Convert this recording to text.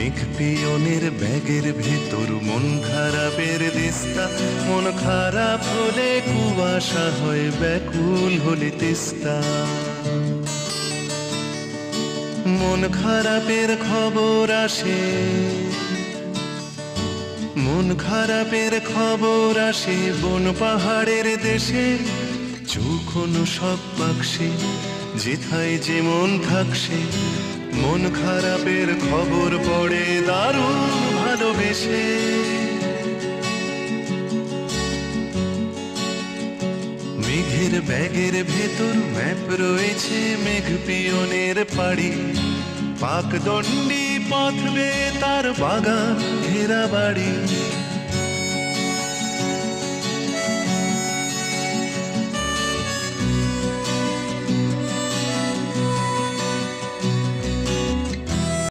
মেঘ পিয়নের ব্যাগের ভেতর মন খারাপের দিস্তা, মন খারাপ হলে কুয়াশা হয়, ব্যাকুল হলে তিস্তা। মন খারাপের খবর আসে, মন খারাপের খবর আসে বন পাহাড়ের দেশে। যখন সব বাক্সে যেথায় যেমন থাকছে, মন খারাপের খবর পড়ে দারুণ ভালোবেসে। মেঘের ব্যাগের ভেতর ম্যাপ রয়েছে মেঘ পিয়নের পাড়ি, পাকদণ্ডী পথ বেয়ে তার বাগান ঘেরা বাড়ি।